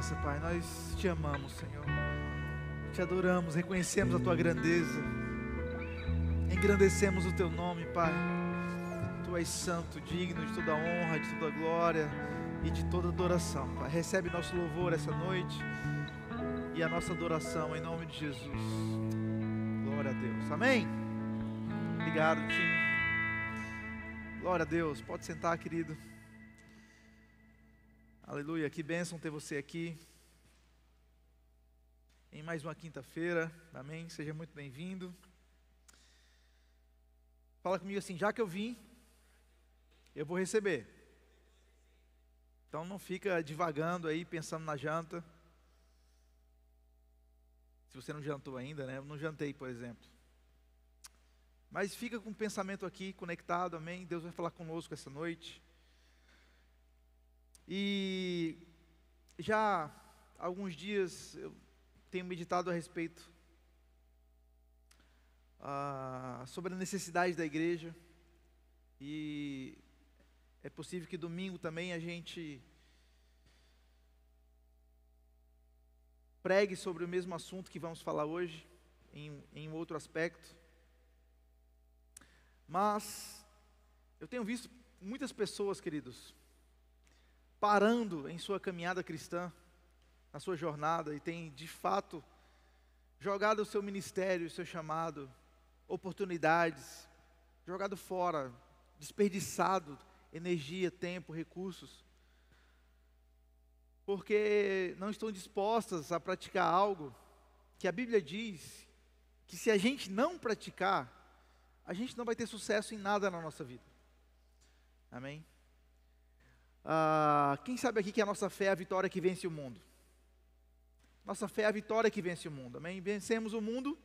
presença, Pai. Nós te amamos, Senhor. Te adoramos, reconhecemos a tua grandeza. Engrandecemos o teu nome, Pai. Tu és santo, digno de toda honra, de toda glória e de toda adoração, Pai. Recebe nosso louvor essa noite e a nossa adoração em nome de Jesus. Glória a Deus. Amém? Obrigado, time. Glória a Deus. Pode sentar, querido. Aleluia. Que bênção ter você aqui em mais uma quinta-feira. Amém? Seja muito bem-vindo. Fala comigo assim: já que eu vim, eu vou receber. Então não fica divagando aí, pensando na janta. Se você não jantou ainda, né? Eu não jantei, por exemplo. Mas fica com o pensamento aqui conectado, amém? Deus vai falar conosco essa noite. E já há alguns dias eu tenho meditado a respeito sobre a necessidade da igreja. E é possível que domingo também a gente pregue sobre o mesmo assunto que vamos falar hoje, em outro aspecto. Mas eu tenho visto muitas pessoas, queridos, parando em sua caminhada cristã, na sua jornada, e tem de fato jogado o seu ministério, o seu chamado, oportunidades, jogado fora, desperdiçado energia, tempo, recursos, porque não estão dispostas a praticar algo que a Bíblia diz que se a gente não praticar, a gente não vai ter sucesso em nada na nossa vida. Amém? Quem sabe aqui que a nossa fé é a vitória que vence o mundo? Nossa fé é a vitória que vence o mundo, amém? Vencemos o mundo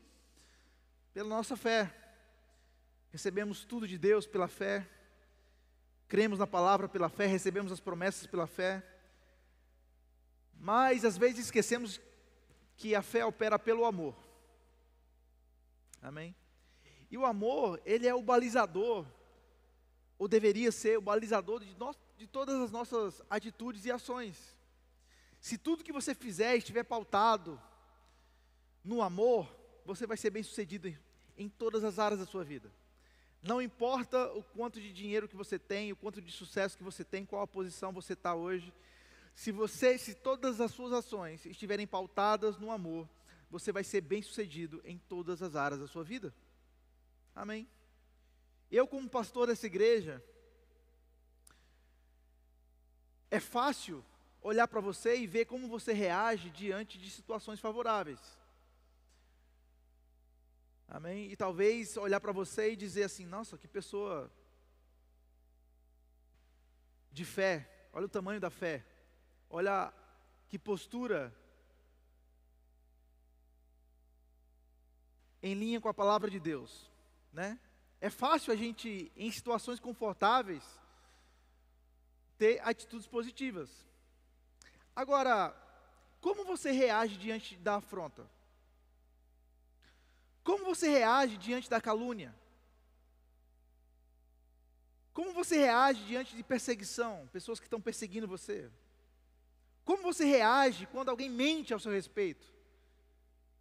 pela nossa fé. Recebemos tudo de Deus pela fé. Cremos na palavra pela fé, recebemos as promessas pela fé. Mas às vezes esquecemos que a fé opera pelo amor. Amém? E o amor, ele é o balizador, ou deveria ser o balizador de todas as nossas atitudes e ações. Se tudo que você fizer estiver pautado no amor, você vai ser bem sucedido em todas as áreas da sua vida. Não importa o quanto de dinheiro que você tem, o quanto de sucesso que você tem, qual a posição você está hoje. Se todas as suas ações estiverem pautadas no amor, você vai ser bem sucedido em todas as áreas da sua vida. Amém? Eu, como pastor dessa igreja, é fácil olhar para você e ver como você reage diante de situações favoráveis. Amém? E talvez olhar para você e dizer assim: nossa, que pessoa de fé, olha o tamanho da fé, olha que postura em linha com a palavra de Deus, né? É fácil a gente, em situações confortáveis, ter atitudes positivas. Agora, como você reage diante da afronta? Como você reage diante da calúnia? Como você reage diante de perseguição, pessoas que estão perseguindo você? Como você reage quando alguém mente ao seu respeito?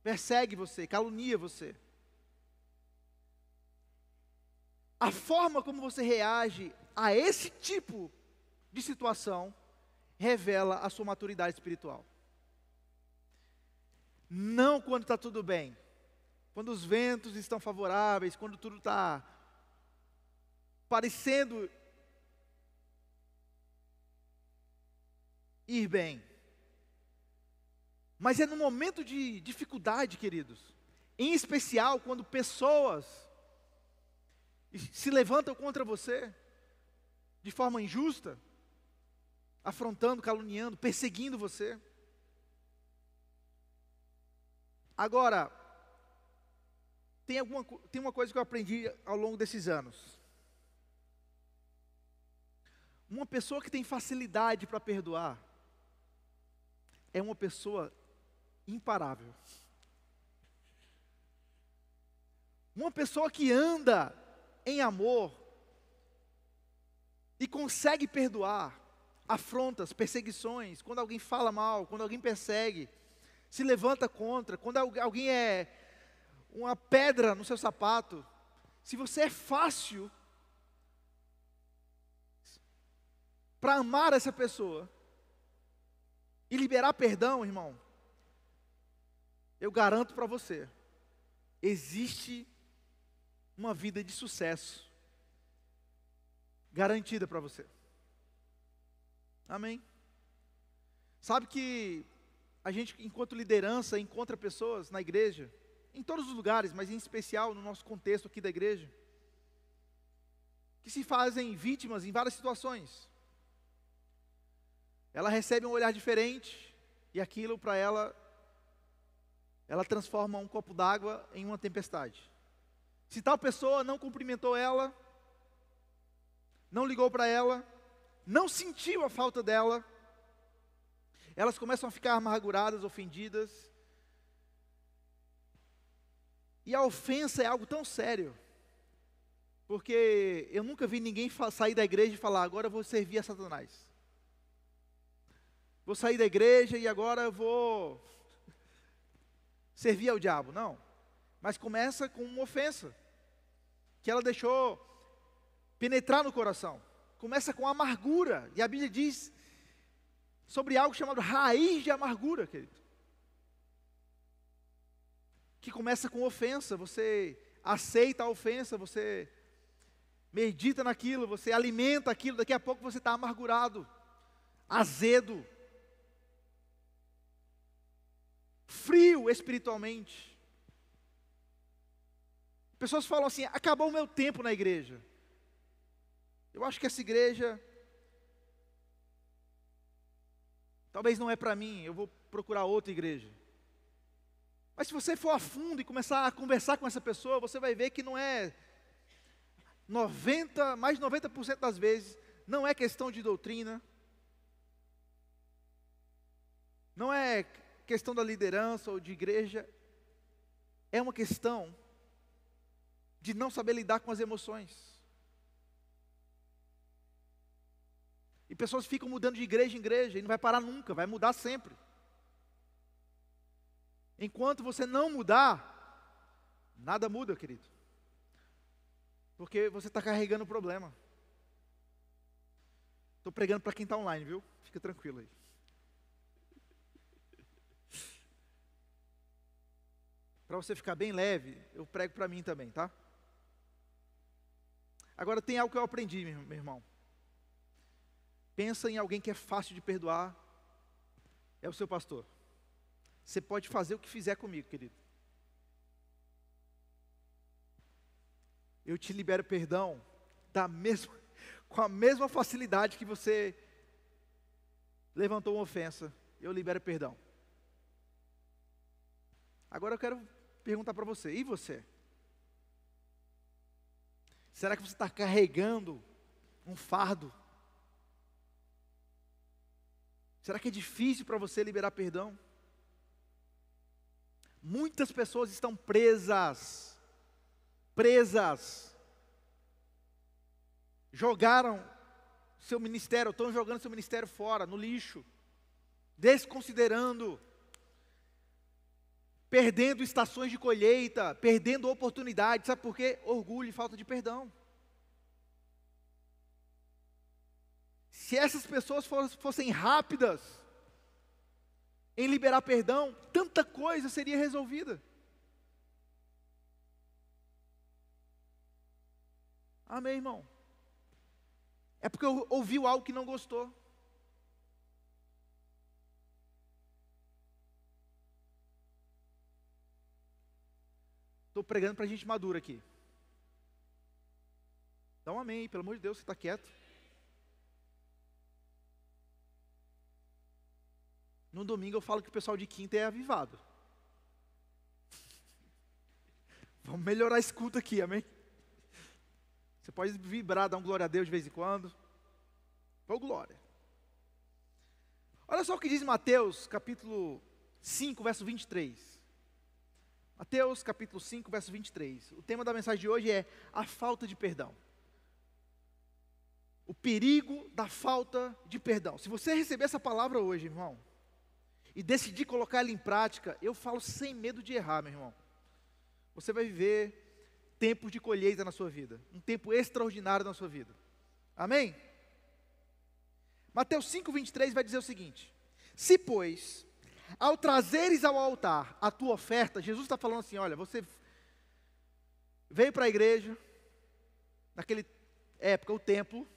Persegue você, calunia você? A forma como você reage a esse tipo de situação revela a sua maturidade espiritual. Não quando está tudo bem, quando os ventos estão favoráveis, quando tudo está parecendo ir bem. Mas é no momento de dificuldade, queridos, em especial quando pessoas se levantam contra você de forma injusta, afrontando, caluniando, perseguindo você. Agora, tem uma coisa que eu aprendi ao longo desses anos. Uma pessoa que tem facilidade para perdoar é uma pessoa imparável. Uma pessoa que anda em amor e consegue perdoar, afrontas, perseguições, quando alguém fala mal, quando alguém persegue, se levanta contra, quando alguém é uma pedra no seu sapato, se você é fácil para amar essa pessoa e liberar perdão, irmão, eu garanto para você, existe uma vida de sucesso garantida para você. Amém? Sabe que a gente, enquanto liderança, encontra pessoas na igreja, em todos os lugares, mas em especial no nosso contexto aqui da igreja, que se fazem vítimas em várias situações. Ela recebe um olhar diferente, e aquilo para ela transforma um copo d'água em uma tempestade. Se tal pessoa não cumprimentou ela, não ligou para ela, não sentiu a falta dela, elas começam a ficar amarguradas, ofendidas. E a ofensa é algo tão sério, porque eu nunca vi ninguém sair da igreja e falar, agora eu vou servir a Satanás. Vou sair da igreja e agora eu vou servir ao diabo. Não. Mas começa com uma ofensa, que ela deixou penetrar no coração. Começa com amargura, e a Bíblia diz sobre algo chamado raiz de amargura, querido. Que começa com ofensa, você aceita a ofensa, você medita naquilo, você alimenta aquilo, daqui a pouco você está amargurado, azedo, frio espiritualmente. Pessoas falam assim, acabou o meu tempo na igreja. Eu acho que essa igreja talvez não é para mim, eu vou procurar outra igreja. Mas se você for a fundo e começar a conversar com essa pessoa, você vai ver que não é mais de 90% das vezes, não é questão de doutrina, não é questão da liderança ou de igreja, é uma questão de não saber lidar com as emoções. E pessoas ficam mudando de igreja em igreja, e não vai parar nunca, vai mudar sempre. Enquanto você não mudar, nada muda, querido. Porque você está carregando o problema. Estou pregando para quem está online, viu? Fica tranquilo aí. Para você ficar bem leve, eu prego para mim também, tá? Agora tem algo que eu aprendi, meu irmão. Pensa em alguém que é fácil de perdoar, é o seu pastor. Você pode fazer o que fizer comigo, querido. Eu te libero perdão com a mesma facilidade que você levantou uma ofensa, eu libero perdão. Agora eu quero perguntar para você, e você? Será que você está carregando um fardo? Será que é difícil para você liberar perdão? Muitas pessoas estão presas, jogaram seu ministério, estão jogando seu ministério fora, no lixo, desconsiderando, perdendo estações de colheita, perdendo oportunidades, sabe por quê? Orgulho e falta de perdão. Se essas pessoas fossem rápidas em liberar perdão, tanta coisa seria resolvida. Amém, irmão? É porque ouviu algo que não gostou. Estou pregando para gente madura aqui. Dá um amém, pelo amor de Deus, você está quieto. No domingo eu falo que o pessoal de quinta é avivado. Vamos melhorar a escuta aqui, amém? Você pode vibrar, dar um glória a Deus de vez em quando. Ô glória. Olha só o que diz Mateus, capítulo 5, verso 23. Mateus, capítulo 5, verso 23. O tema da mensagem de hoje é a falta de perdão. O perigo da falta de perdão. Se você receber essa palavra hoje, irmão, e decidir colocar ela em prática, eu falo sem medo de errar, meu irmão. Você vai viver tempos de colheita na sua vida, um tempo extraordinário na sua vida. Amém? Mateus 5:23 vai dizer o seguinte: se, pois, ao trazeres ao altar a tua oferta, Jesus está falando assim, olha, você veio para a igreja, naquela época, o templo,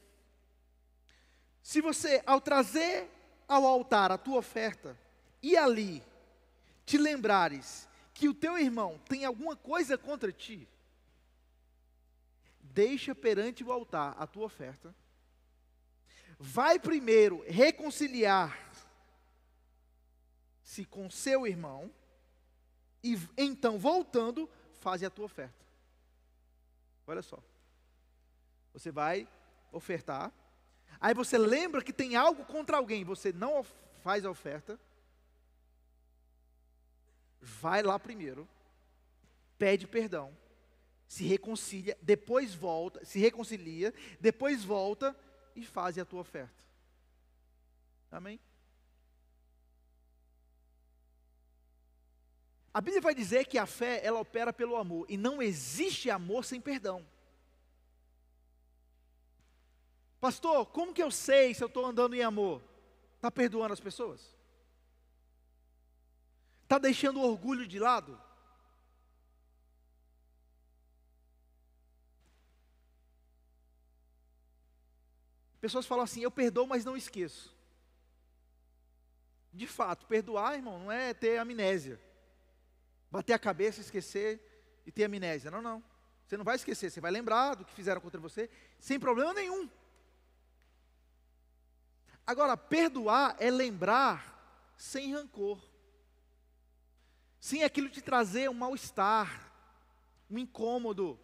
se você, ao trazer ao altar a tua oferta, e ali te lembrares que o teu irmão tem alguma coisa contra ti, deixa perante o altar a tua oferta, vai primeiro reconciliar-se com seu irmão, e então, voltando, faze a tua oferta. Olha só, você vai ofertar, aí você lembra que tem algo contra alguém, você não faz a oferta, vai lá primeiro, pede perdão, se reconcilia, depois volta, se reconcilia, depois volta e faz a tua oferta. Amém? A Bíblia vai dizer que a fé, ela opera pelo amor, e não existe amor sem perdão. Pastor, como que eu sei se eu estou andando em amor? Está perdoando as pessoas? Está deixando o orgulho de lado? Pessoas falam assim, eu perdoo, mas não esqueço. De fato, perdoar, irmão, não é ter amnésia. Bater a cabeça, esquecer e ter amnésia. Não, não. Você não vai esquecer, você vai lembrar do que fizeram contra você, sem problema nenhum. Agora, perdoar é lembrar sem rancor. Sem aquilo te trazer um mal-estar, um incômodo.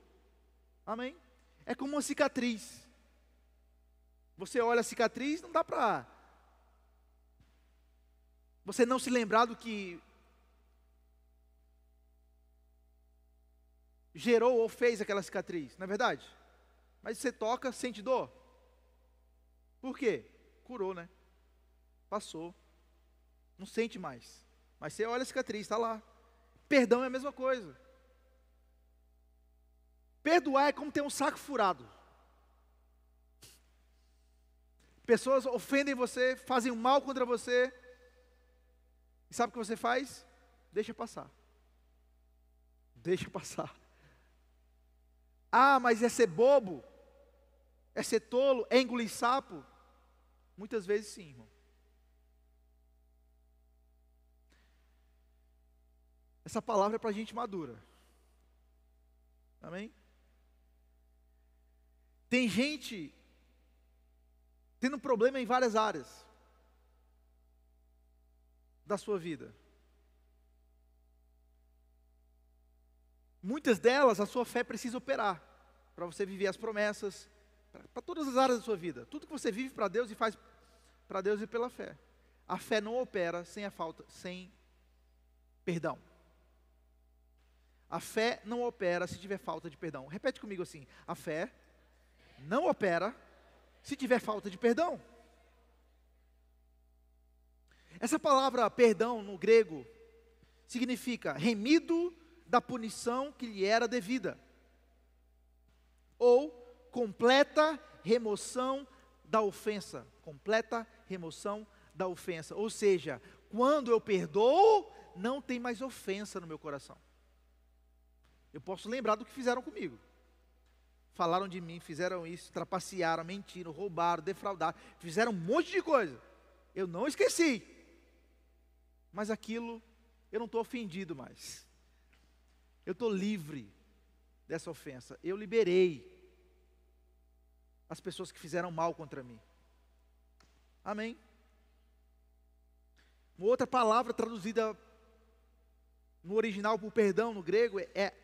Amém? É como uma cicatriz. Você olha a cicatriz, não dá para você não se lembrar do que gerou ou fez aquela cicatriz, não é verdade? Mas você toca, sente dor. Por quê? Curou, né? Passou. Não sente mais. Mas você olha a cicatriz, está lá. Perdão é a mesma coisa. Perdoar é como ter um saco furado. Pessoas ofendem você, fazem mal contra você. E sabe o que você faz? Deixa passar. Deixa passar. Ah, mas é ser bobo? É ser tolo? É engolir sapo? Muitas vezes sim, irmão. Essa palavra é para gente madura. Amém? Tem gente tendo problema em várias áreas da sua vida. Muitas delas, a sua fé precisa operar, para você viver as promessas, para todas as áreas da sua vida. Tudo que você vive para Deus e faz para Deus e pela fé. A fé não opera sem perdão. A fé não opera se tiver falta de perdão. Repete comigo assim: a fé não opera se tiver falta de perdão. Essa palavra perdão no grego significa remido da punição que lhe era devida, ou completa remoção da ofensa. Completa remoção da ofensa. Ou seja, quando eu perdoo, não tem mais ofensa no meu coração. Eu posso lembrar do que fizeram comigo. Falaram de mim, fizeram isso, trapacearam, mentiram, roubaram, defraudaram, fizeram um monte de coisa. Eu não esqueci. Mas aquilo, eu não estou ofendido mais. Eu estou livre dessa ofensa. Eu liberei as pessoas que fizeram mal contra mim. Amém? Uma outra palavra traduzida no original por perdão, no grego, é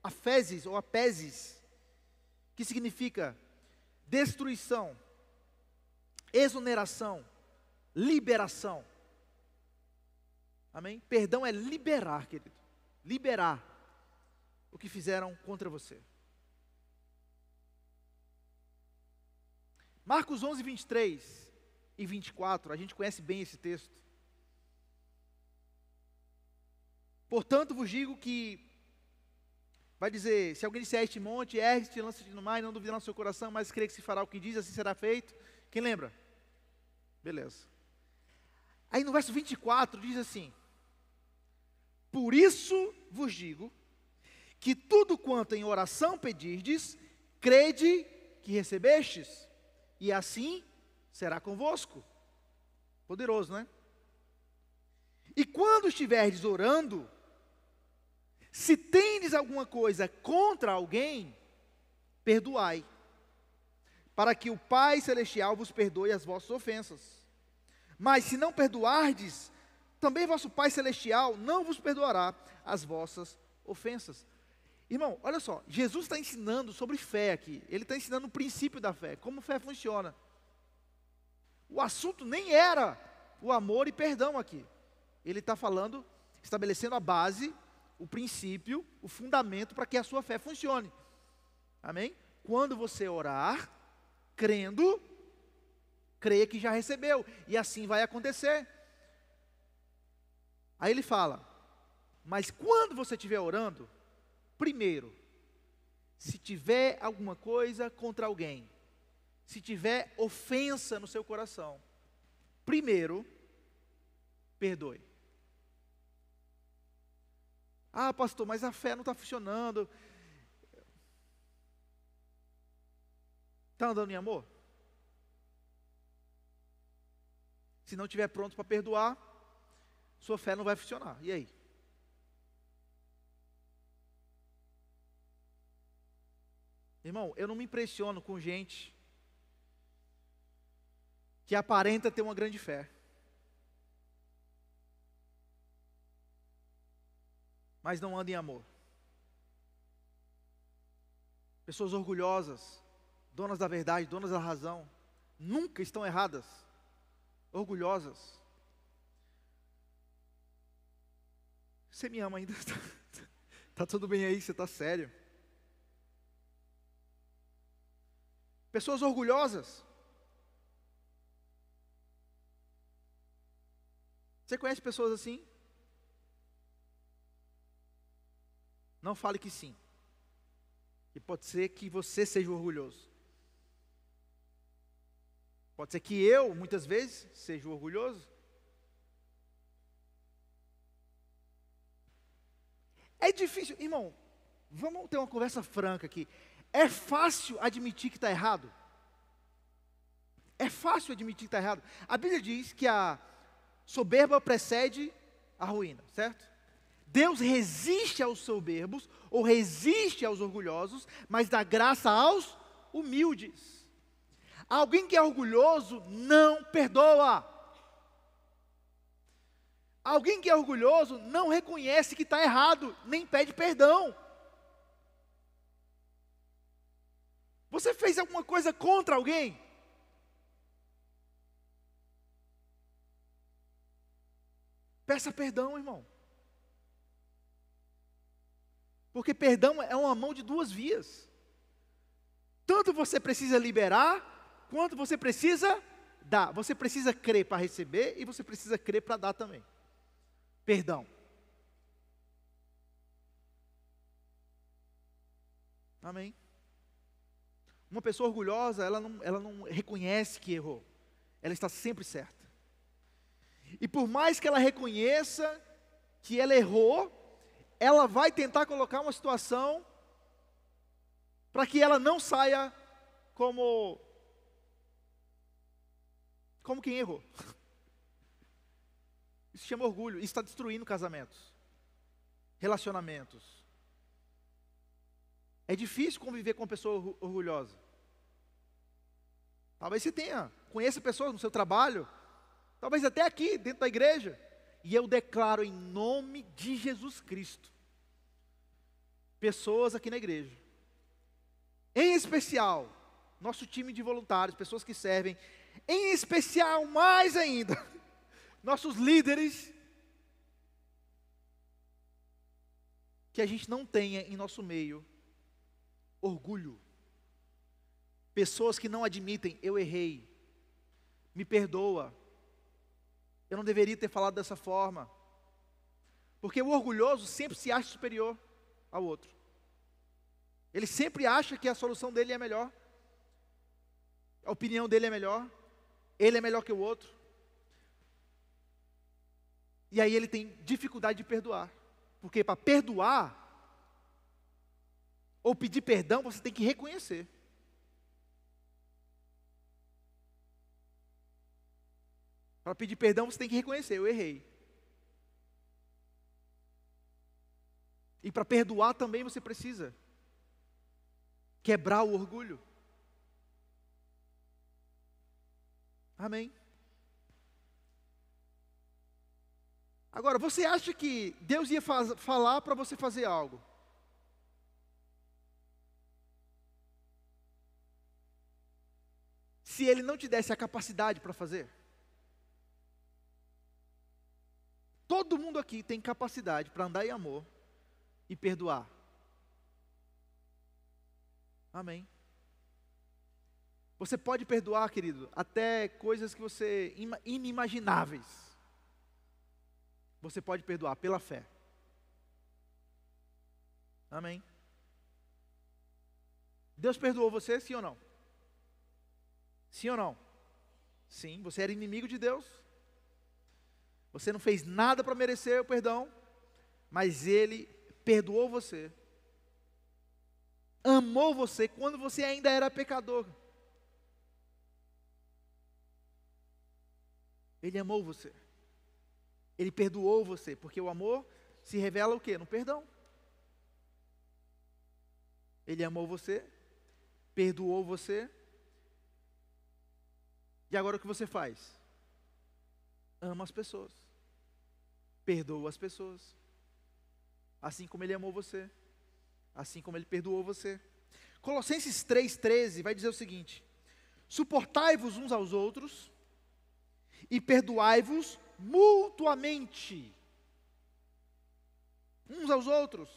afeses ou apeses, que significa destruição, exoneração, liberação. Amém? Perdão é liberar, querido. Liberar o que fizeram contra você. Marcos 11, 23 e 24, a gente conhece bem esse texto. Portanto, vos digo que, vai dizer, se alguém disser a este monte, ergue-te, lança-te no mar, e não duvidar no seu coração, mas crê que se fará o que diz, assim será feito. Quem lembra? Beleza. Aí no verso 24 diz assim: por isso vos digo, que tudo quanto em oração pedirdes, crede que recebestes, e assim será convosco. Poderoso, não é? E quando estiverdes orando, se tendes alguma coisa contra alguém, perdoai, para que o Pai Celestial vos perdoe as vossas ofensas. Mas se não perdoardes, também vosso Pai Celestial não vos perdoará as vossas ofensas. Irmão, olha só, Jesus está ensinando sobre fé aqui. Ele está ensinando o princípio da fé, como fé funciona. O assunto nem era o amor e perdão aqui. Ele está falando, estabelecendo a base, o princípio, o fundamento para que a sua fé funcione. Amém? Quando você orar, crendo, creia que já recebeu, e assim vai acontecer. Aí ele fala, mas quando você estiver orando, primeiro, se tiver alguma coisa contra alguém, se tiver ofensa no seu coração, primeiro, perdoe. Ah, pastor, mas a fé não está funcionando. Está andando em amor? Se não estiver pronto para perdoar, sua fé não vai funcionar. E aí? Irmão, eu não me impressiono com gente que aparenta ter uma grande fé, mas não anda em amor. Pessoas orgulhosas, donas da verdade, donas da razão, nunca estão erradas, orgulhosas. Você me ama ainda? Está tudo bem aí? Você está sério? Pessoas orgulhosas. Você conhece pessoas assim? Não fale que sim. E pode ser que você seja orgulhoso. Pode ser que eu, muitas vezes, seja orgulhoso. É difícil, irmão, vamos ter uma conversa franca aqui. É fácil admitir que está errado? É fácil admitir que está errado. A Bíblia diz que a soberba precede a ruína, certo? Deus resiste aos soberbos, ou resiste aos orgulhosos, mas dá graça aos humildes. Alguém que é orgulhoso não perdoa. Alguém que é orgulhoso não reconhece que está errado, nem pede perdão. Você fez alguma coisa contra alguém? Peça perdão, irmão. Porque perdão é uma mão de duas vias. Tanto você precisa liberar, quanto você precisa dar. Você precisa crer para receber e você precisa crer para dar também. Perdão. Amém. Uma pessoa orgulhosa, ela não reconhece que errou. Ela está sempre certa. E por mais que ela reconheça que ela errou, ela vai tentar colocar uma situação para que ela não saia como quem errou. Isso se chama orgulho. Isso está destruindo casamentos, relacionamentos. É difícil conviver com uma pessoa orgulhosa. Talvez você conheça pessoas no seu trabalho, talvez até aqui, dentro da igreja. E eu declaro em nome de Jesus Cristo, pessoas aqui na igreja, em especial, nosso time de voluntários, pessoas que servem, em especial, mais ainda, nossos líderes, que a gente não tenha em nosso meio orgulho. Pessoas que não admitem, eu errei, me perdoa, eu não deveria ter falado dessa forma. Porque o orgulhoso sempre se acha superior ao outro. Ele sempre acha que a solução dele é melhor, a opinião dele é melhor, ele é melhor que o outro. E aí ele tem dificuldade de perdoar. Porque para perdoar, ou pedir perdão, você tem que reconhecer. Para pedir perdão, você tem que reconhecer, eu errei. E para perdoar também você precisa quebrar o orgulho. Amém? Agora, você acha que Deus ia falar para você fazer algo? Se Ele não te desse a capacidade para fazer? Todo mundo aqui tem capacidade para andar em amor e perdoar. Amém? Você pode perdoar, querido, até coisas que você inimagináveis. Você pode perdoar pela fé. Amém? Deus perdoou você, sim ou não? Sim ou não? Sim, você era inimigo de Deus. Você não fez nada para merecer o perdão, mas Ele perdoou você. Amou você quando você ainda era pecador. Ele amou você. Ele perdoou você, porque o amor se revela o quê? No perdão. Ele amou você, perdoou você. E agora o que você faz? Ama as pessoas. Perdoa as pessoas. Assim como Ele amou você. Assim como Ele perdoou você. Colossenses 3,13 vai dizer o seguinte: suportai-vos uns aos outros e perdoai-vos mutuamente uns aos outros.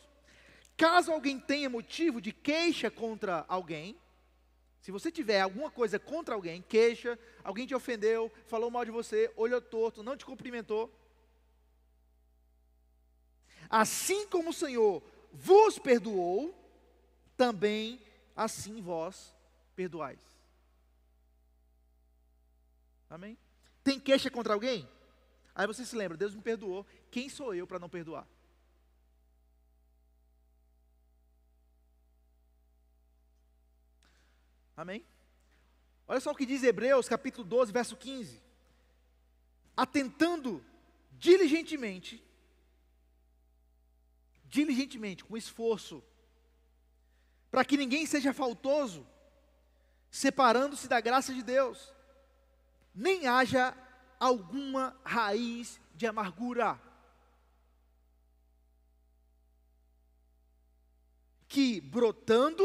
Caso alguém tenha motivo de queixa contra alguém, se você tiver alguma coisa contra alguém, queixa, alguém te ofendeu, falou mal de você, olhou torto, não te cumprimentou, assim como o Senhor vos perdoou, também assim vós perdoais. Amém? Tem queixa contra alguém? Aí você se lembra, Deus me perdoou, quem sou eu para não perdoar? Amém? Olha só o que diz Hebreus capítulo 12, verso 15. Atentando diligentemente, com esforço, para que ninguém seja faltoso, separando-se da graça de Deus, nem haja alguma raiz de amargura, que brotando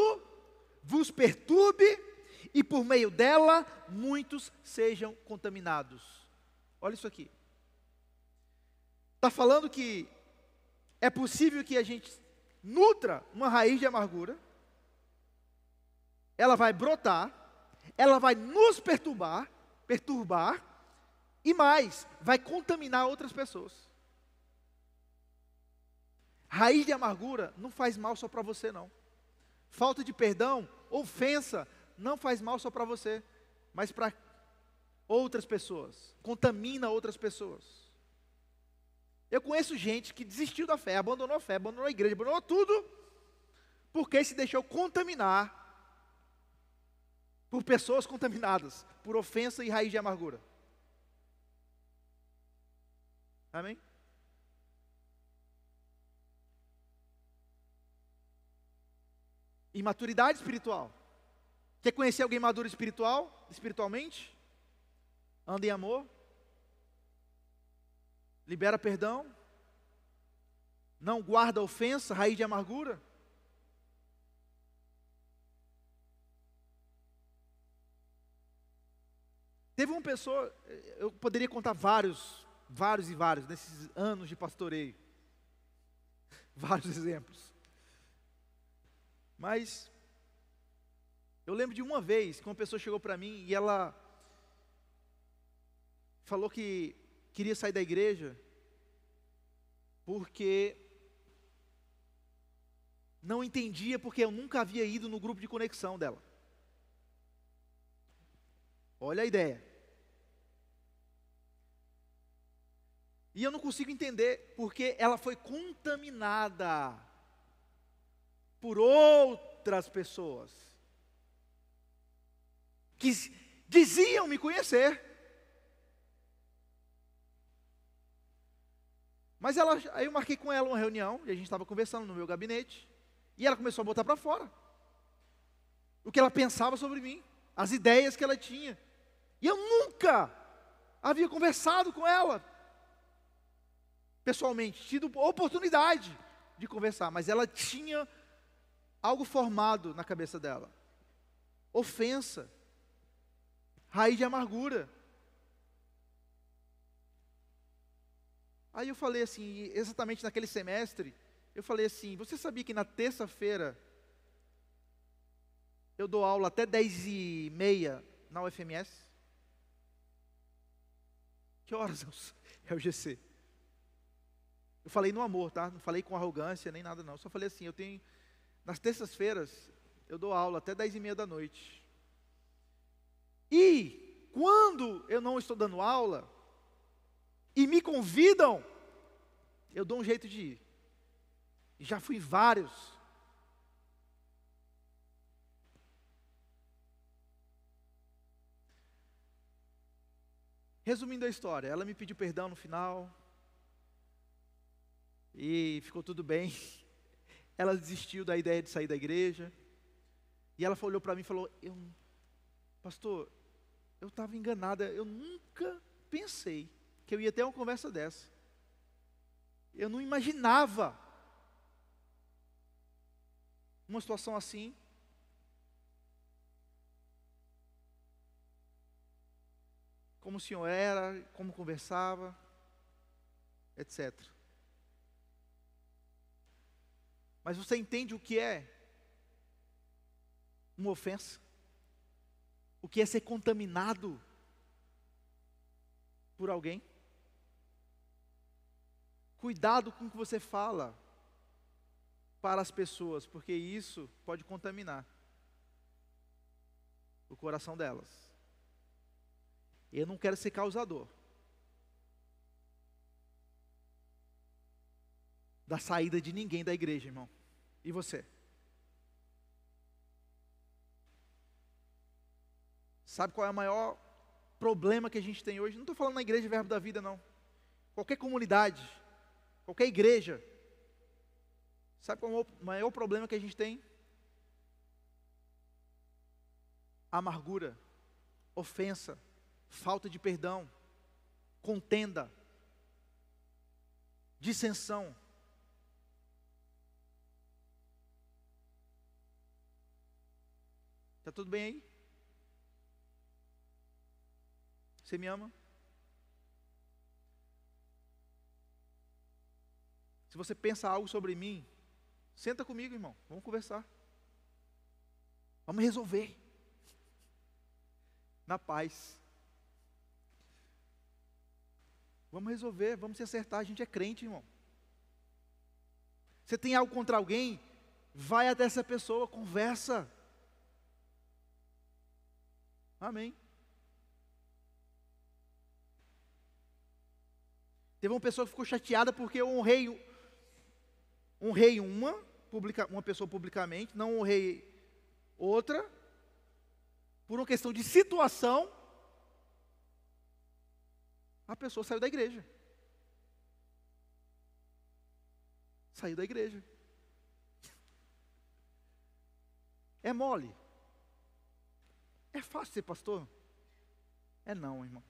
vos perturbe, e por meio dela muitos sejam contaminados. Olha isso aqui. Está falando que é possível que a gente nutra uma raiz de amargura, ela vai brotar, ela vai nos perturbar, e mais, vai contaminar outras pessoas. Raiz de amargura não faz mal só para você não. Falta de perdão, ofensa, não faz mal só para você, mas para outras pessoas, contamina outras pessoas. Eu conheço gente que desistiu da fé, abandonou a fé, abandonou a igreja, abandonou tudo, porque se deixou contaminar por pessoas contaminadas, por ofensa e raiz de amargura. Amém? Imaturidade espiritual. Quer conhecer alguém maduro espiritualmente? Anda em amor. Libera perdão. Não guarda ofensa, raiz de amargura. Teve uma pessoa, eu poderia contar vários nesses anos de pastoreio. Vários exemplos. Mas Eu lembro de uma vez que uma pessoa chegou para mim e ela falou que queria sair da igreja porque não entendia porque eu nunca havia ido no grupo de conexão dela. Olha a ideia. E eu não consigo entender porque ela foi contaminada por outras pessoas que diziam me conhecer. Mas aí eu marquei com ela uma reunião, e a gente estava conversando no meu gabinete, e ela começou a botar para fora o que ela pensava sobre mim, as ideias que ela tinha. E eu nunca havia conversado com ela pessoalmente, tido oportunidade de conversar, mas ela tinha algo formado na cabeça dela. Ofensa, raiz de amargura. Aí eu falei assim, exatamente naquele semestre, eu falei assim, você sabia que na terça-feira eu dou aula até 10h30 na UFMS? Que horas é o GC? Eu falei no amor, tá? Não falei com arrogância nem nada não, só falei assim, nas terças-feiras eu dou aula até 10h30 da noite. E quando eu não estou dando aula e me convidam, eu dou um jeito de ir. E já fui vários. Resumindo a história, ela me pediu perdão no final. E ficou tudo bem. Ela desistiu da ideia de sair da igreja. E ela olhou para mim e falou, pastor, eu estava enganada, eu nunca pensei que eu ia ter uma conversa dessa. Eu não imaginava uma situação assim. Como o senhor era, como conversava, etc. Mas você entende o que é uma ofensa? O que é ser contaminado por alguém? Cuidado com o que você fala para as pessoas, porque isso pode contaminar o coração delas. Eu não quero ser causador da saída de ninguém da igreja, irmão. E você? Sabe qual é o maior problema que a gente tem hoje? Não estou falando na igreja Verbo da Vida, não. Qualquer comunidade, qualquer igreja. Sabe qual é o maior problema que a gente tem? Amargura, ofensa, falta de perdão, contenda, dissensão. Está tudo bem aí? Você me ama? Se você pensa algo sobre mim, senta comigo, irmão. Vamos conversar. Vamos resolver. Na paz. Vamos resolver, vamos se acertar. A gente é crente, irmão. Você tem algo contra alguém? Vai até essa pessoa, conversa. Amém. Teve uma pessoa que ficou chateada porque eu honrei uma pessoa publicamente, não honrei outra, por uma questão de situação, a pessoa saiu da igreja. Saiu da igreja. É mole? É fácil ser pastor? É não, irmão.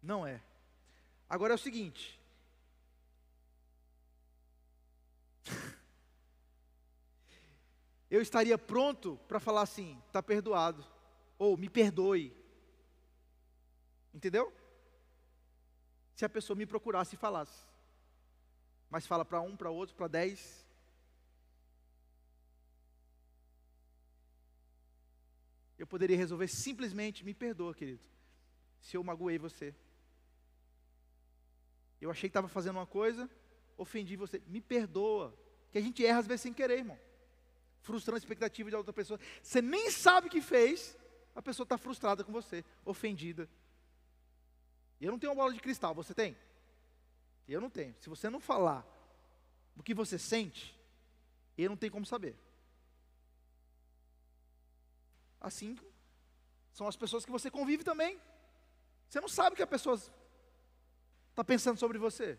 Não é. Agora é o seguinte. Eu estaria pronto para falar assim, está perdoado. Ou me perdoe. Entendeu? Se a pessoa me procurasse e falasse. Mas fala para um, para outro, para 10. eu poderia resolver simplesmente: me perdoa, querido, se eu magoei você. Eu achei que estava fazendo uma coisa, ofendi você, me perdoa. Que a gente erra às vezes sem querer, irmão. Frustrando a expectativa de outra pessoa. Você nem sabe o que fez, a pessoa está frustrada com você, ofendida. Eu não tenho uma bola de cristal, você tem? Eu não tenho. Se você não falar o que você sente, eu não tenho como saber. Assim são as pessoas que você convive também. Você não sabe o que a pessoa está pensando sobre você.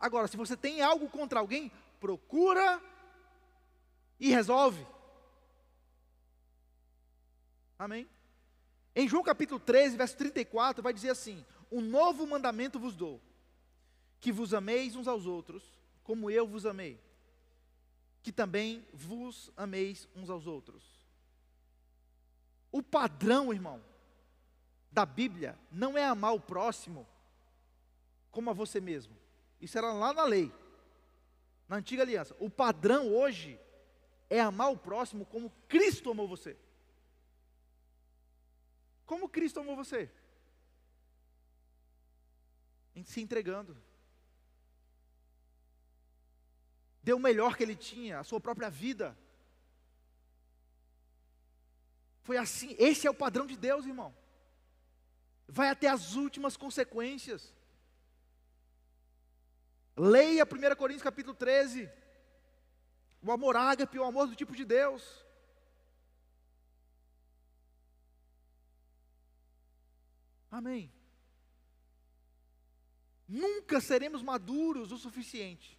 Agora, se você tem algo contra alguém, procura e resolve. Amém? Em João capítulo 13, verso 34, vai dizer assim: um novo mandamento vos dou, que vos ameis uns aos outros, como eu vos amei, que também vos ameis uns aos outros. O padrão, irmão, da Bíblia não é amar o próximo como a você mesmo. Isso era lá na lei, na antiga aliança. O padrão hoje é amar o próximo como Cristo amou você. Como Cristo amou você? Se entregando. Deu o melhor que ele tinha, a sua própria vida. Foi assim, esse é o padrão de Deus, irmão. Vai até as últimas consequências. Leia 1 Coríntios capítulo 13. O amor ágape, o amor do tipo de Deus. Amém. Nunca seremos maduros o suficiente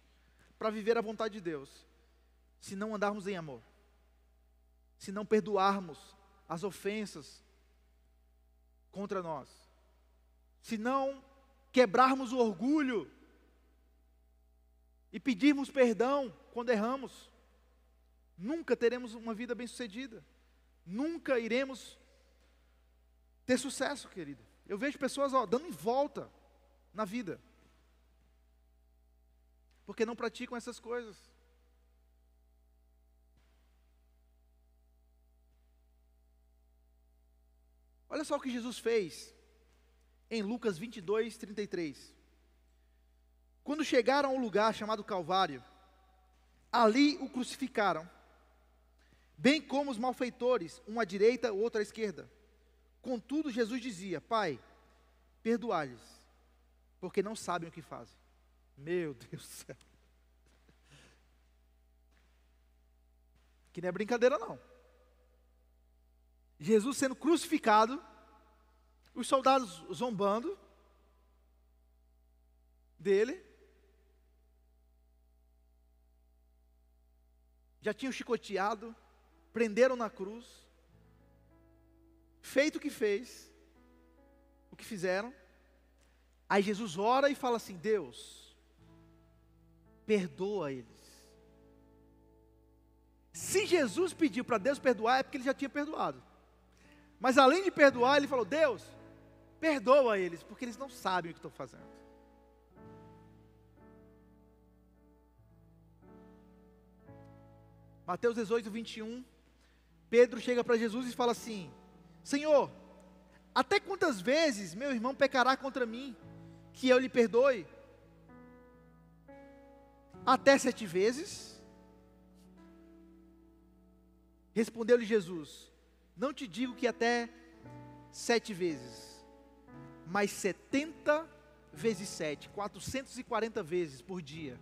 para viver a vontade de Deus, se não andarmos em amor, se não perdoarmos as ofensas contra nós, se não quebrarmos o orgulho e pedirmos perdão quando erramos. Nunca teremos uma vida bem-sucedida, nunca iremos ter sucesso, querido. Eu vejo pessoas dando em volta na vida, porque não praticam essas coisas. Olha só o que Jesus fez em Lucas 22, 33. Quando chegaram ao lugar chamado Calvário, ali o crucificaram, bem como os malfeitores, um à direita, o outro à esquerda. Contudo, Jesus dizia: Pai, perdoai-lhes, porque não sabem o que fazem. Meu Deus do céu. Que não é brincadeira não. Jesus sendo crucificado, os soldados zombando dele, já tinham chicoteado, prenderam na cruz, feito o que fez, o que fizeram. Aí Jesus ora e fala assim: Deus, perdoa eles. Se Jesus pediu para Deus perdoar, é porque ele já tinha perdoado. Mas além de perdoar, ele falou: Deus, perdoa eles, porque eles não sabem o que estão fazendo. Mateus 18, 21, Pedro chega para Jesus e fala assim: Senhor, até quantas vezes meu irmão pecará contra mim, que eu lhe perdoe? Até 7 vezes? Respondeu-lhe Jesus: não te digo que até 7 vezes, mas 70 vezes 7, 440 vezes por dia.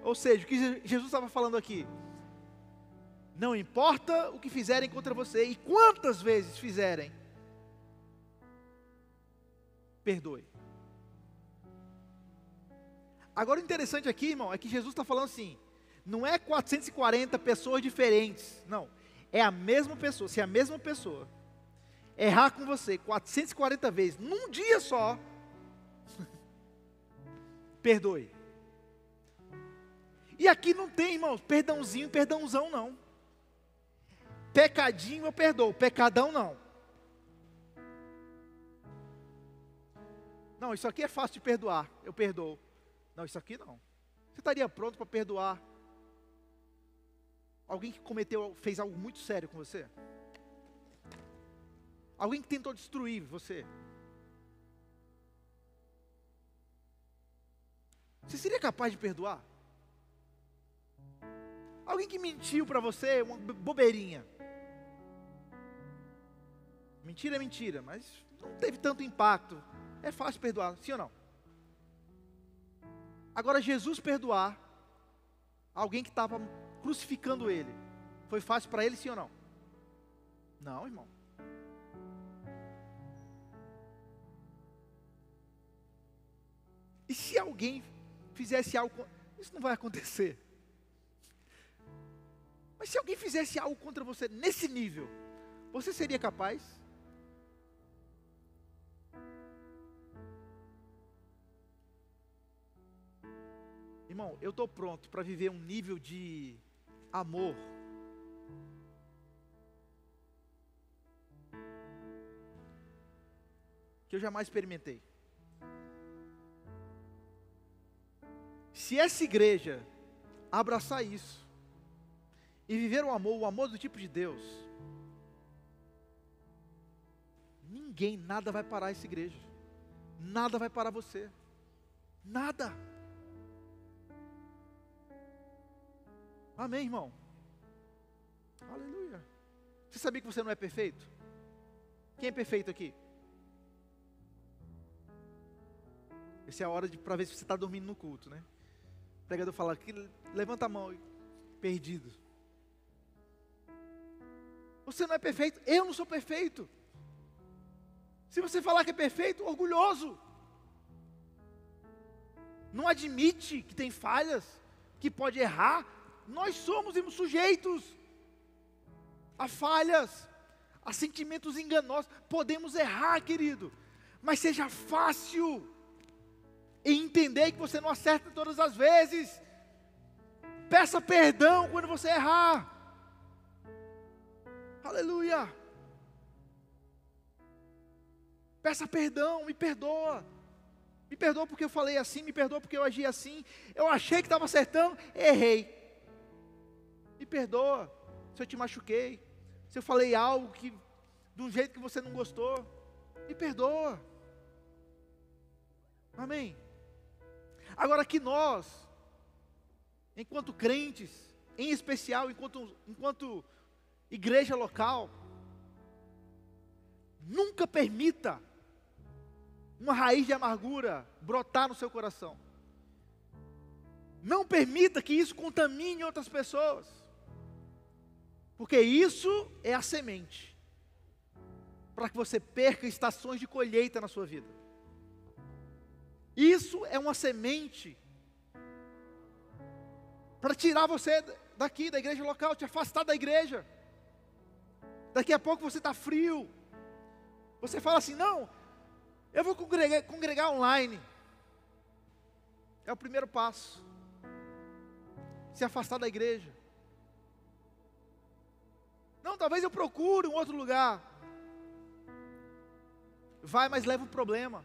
Ou seja, o que Jesus estava falando aqui: não importa o que fizerem contra você e quantas vezes fizerem, perdoe. Agora o interessante aqui, irmão, é que Jesus está falando assim: não é 440 pessoas diferentes, não, é a mesma pessoa. Se a mesma pessoa errar com você 440 vezes, num dia só, perdoe. E aqui não tem, irmãos, perdãozinho e perdãozão não. Pecadinho eu perdoo, pecadão não. Não, isso aqui é fácil de perdoar, eu perdoo. Não, isso aqui não. Você estaria pronto para perdoar alguém que fez algo muito sério com você? Alguém que tentou destruir você? Você seria capaz de perdoar? Alguém que mentiu para você, uma bobeirinha. Mentira é mentira, mas não teve tanto impacto. É fácil perdoar, sim ou não? Agora, Jesus perdoar alguém que estava crucificando ele, foi fácil para ele, sim ou não? Não, irmão. E se alguém fizesse algo, isso não vai acontecer. Mas se alguém fizesse algo contra você nesse nível, você seria capaz? Irmão, eu estou pronto para viver um nível de amor que eu jamais experimentei. Se essa igreja abraçar isso e viver o amor do tipo de Deus, ninguém, nada vai parar essa igreja, nada vai parar você, nada. Amém, irmão? Aleluia. Você sabia que você não é perfeito? Quem é perfeito aqui? Essa é a hora para ver se você está dormindo no culto, né? O pregador fala aqui, levanta a mão, perdido. Você não é perfeito, eu não sou perfeito. Se você falar que é perfeito, orgulhoso. Não admite que tem falhas, que pode errar. Nós somos sujeitos a falhas, a sentimentos enganosos. Podemos errar, querido, mas seja fácil em entender que você não acerta todas as vezes. Peça perdão quando você errar. Aleluia. Peça perdão, me perdoa. Me perdoa porque eu falei assim, me perdoa porque eu agi assim. Eu achei que estava acertando, errei. Me perdoa se eu te machuquei, se eu falei algo de um jeito que você não gostou. Me perdoa. Amém. Agora que nós, enquanto crentes, em especial enquanto igreja local, nunca permita uma raiz de amargura brotar no seu coração. Não permita que isso contamine outras pessoas, porque isso é a semente para que você perca estações de colheita na sua vida. Isso é uma semente para tirar você daqui da igreja local, te afastar da igreja. Daqui a pouco você está frio. Você fala assim, não, eu vou congregar online. É o primeiro passo. Se afastar da igreja. Não, talvez eu procure um outro lugar. Vai, mas leva um problema.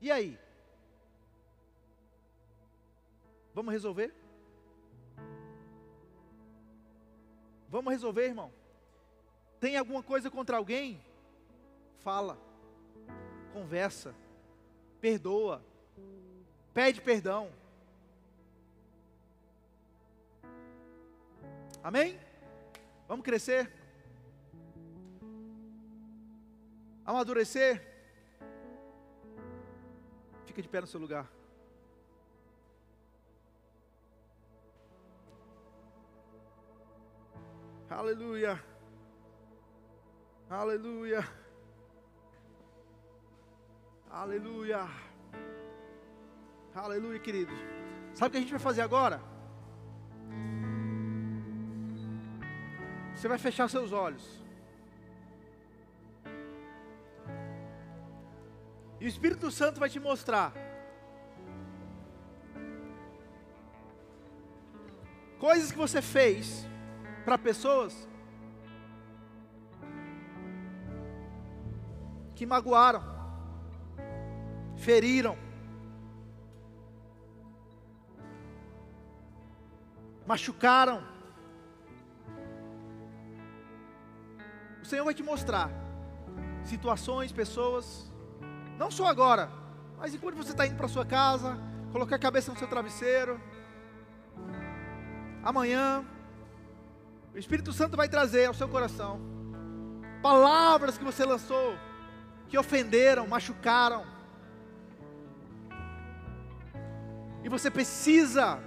E aí? Vamos resolver? Vamos resolver, irmão? Tem alguma coisa contra alguém? Fala, conversa, perdoa, pede perdão. Amém? Vamos crescer, amadurecer. Fica de pé no seu lugar. Aleluia. Aleluia. Aleluia. Aleluia, queridos. Sabe o que a gente vai fazer agora? Você vai fechar seus olhos. E o Espírito Santo vai te mostrar coisas que você fez para pessoas que magoaram, feriram, machucaram. O Senhor vai te mostrar situações, pessoas, não só agora, mas enquanto você está indo para sua casa, colocar a cabeça no seu travesseiro, amanhã, o Espírito Santo vai trazer ao seu coração palavras que você lançou, que ofenderam, machucaram, e você precisa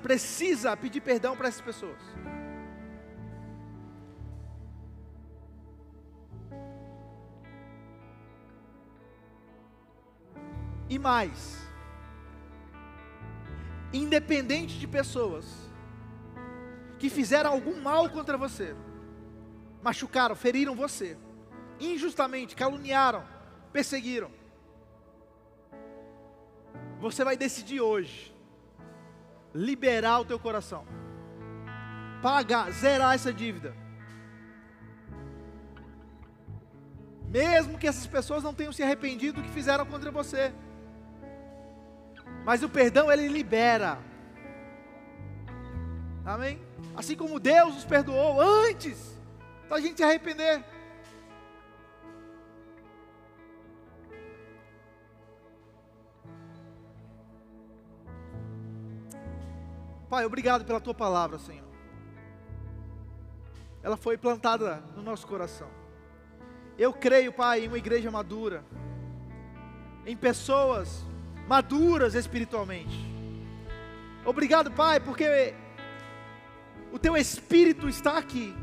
pedir perdão para essas pessoas. E mais, independente de pessoas que fizeram algum mal contra você, machucaram, feriram você, injustamente, caluniaram, perseguiram, você vai decidir hoje, liberar o teu coração, pagar, zerar essa dívida, mesmo que essas pessoas não tenham se arrependido do que fizeram contra você, mas o perdão ele libera, amém? Assim como Deus nos perdoou antes da gente se arrepender. Pai, obrigado pela Tua palavra, Senhor. Ela foi plantada no nosso coração. Eu creio, Pai, em uma igreja madura, em pessoas maduras espiritualmente. Obrigado, Pai, porque o Teu Espírito está aqui.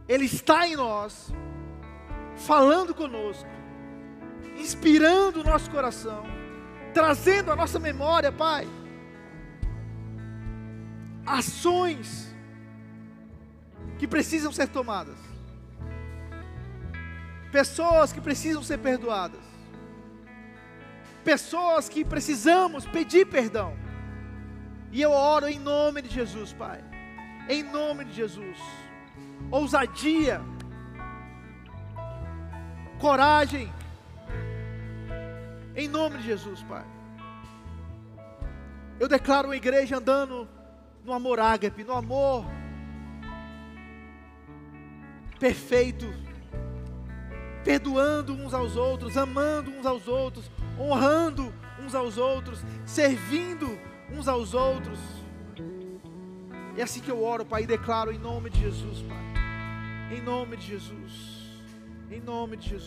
Ele está em nós, falando conosco, inspirando o nosso coração, trazendo à nossa memória, Pai, ações que precisam ser tomadas, pessoas que precisam ser perdoadas, pessoas que precisamos pedir perdão. E eu oro em nome de Jesus, Pai, em nome de Jesus, ousadia, coragem, em nome de Jesus, Pai. Eu declaro uma igreja andando no amor ágape, no amor perfeito, perdoando uns aos outros, amando uns aos outros, honrando uns aos outros, servindo uns aos outros. É assim que eu oro, Pai, e declaro em nome de Jesus, Pai, em nome de Jesus, em nome de Jesus.